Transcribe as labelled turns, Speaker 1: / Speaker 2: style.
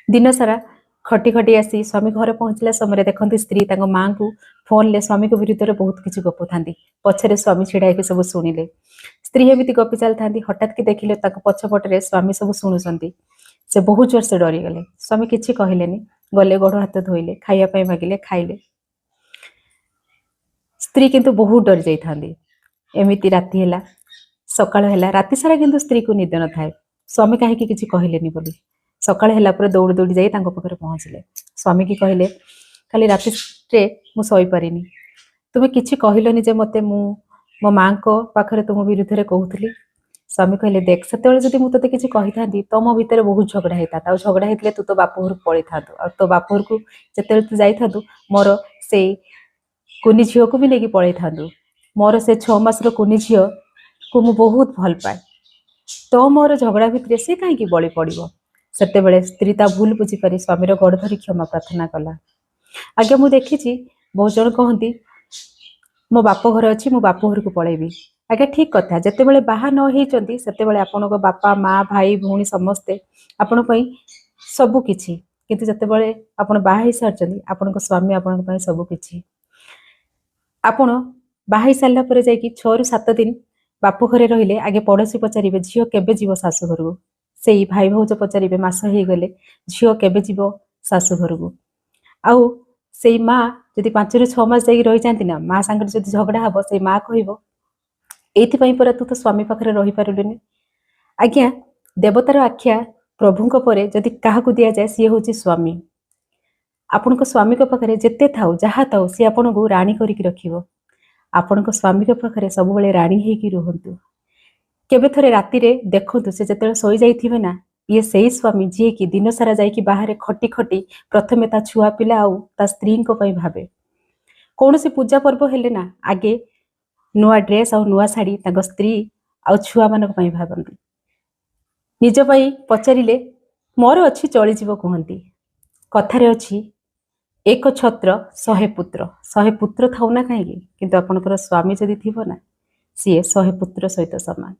Speaker 1: दिन सारा खटी खटी आसी स्वामी घर पहुंचला समय देखते स्त्री माँ को फोन ले स्वामी को विरुद्ध बहुत किसी गपु था पछरे स्वामी छिड़ा होकर सब शुणिले स्त्री एमती गपी चलता हठात कि देखिले पछपटे स्वामी सब शुणुंट से बहुत जोर से डरीगले स्वामी किसी कहले गले गोड़ हाथ धोइले खाइबा मागिले खाइले स्त्री किंतु बहुत डरी जाइथांदी एमिति राति है सकाळ है राति सारा किंतु स्त्री को निद न थाए स्वामी कहीं किसी कहलेनी बोली सकाळ है दौड़ी दौड़ी जाई पाखे पहुँचले स्वामी की कहले खाली राति मु शई पारिनी तुम्हें किसी कहलनी जे मते मो माँ को पाखरे तुम विरुद्ध में कहूली स्वामी कहले देख से जब मुझे किसी कही था तो मो भितर बहुत झगड़ा होता आ झगड़ा होते तू तो बाप घर पलि था तो बाप घर को जिते तू जाइथा मोर से कुनी झील को भी नहीं पलि था मोर से 6 मासर कुनी झील को मु बहुत भल पाए तो मोर झगड़ा भितर सी कहीं बलि पड़ो सेते बेले स्त्री ता भूल बुझीपारी स्वामीर गोड़ धरी क्षमा प्रार्थना कला। आगे मुझे देखी बहुत जन कहती मो बाप घर अच्छी मो बाप घर को पलैबी आगे ठीक कथा जिते बड़े बाहा न होती से आपण बापा माँ भाई भौणी समस्ते आपण सबकि किंतु जिते बड़े आपण बाहा सारी आपण स्वामी आपण सबकि आपण बाहा सारा पर जा 6 ରୁ 7 दिन बाप घरे रहिले आगे पड़ोशी पचारे झील केबे जीव शाशु घर को से भाई भौज पचारे मास हो गले झील केबे जीव शाशु घर को आउ से माँ जदि 5 ରୁ 6 मास जा रही जाती ना माँ सांगे जब झगड़ा हम से माँ कह ये पर तू तो स्वामी पाखे रही पारुलुनि आज्ञा देवतार आख्या प्रभु परे जदि क्या दि जाए सी हूँ स्वामी आपण स्वामी पाखे जिते थाउ जहाँ थाउ सी आपण को राणी करिक रखिबो आपण स्वामी पाखे सब बेले राणी होगी रुहतु केबे थरे राति रे देखंतु से जते सोई जाइथिबे ना ये सही स्वामी जी की दिन सारा जाइकी बाहर खटी खटी प्रथमे ता छुआ पिला आउ ता स्त्री को पई भाबे कौन से पूजा पर्व हेले ना आगे नुआ ड्रेस आ नुआ शाढ़ी तांको स्त्री आ छुआ मानक पई भाबंती निज पई पचारिले मोर अच्छी चली जीव कहंती कथारे अच्छी एक छत्र 100 पुत्र थाउ ना कहीं किंतु आपणकर स्वामी जदि थी ना सी 100 पुत्र सहित समान।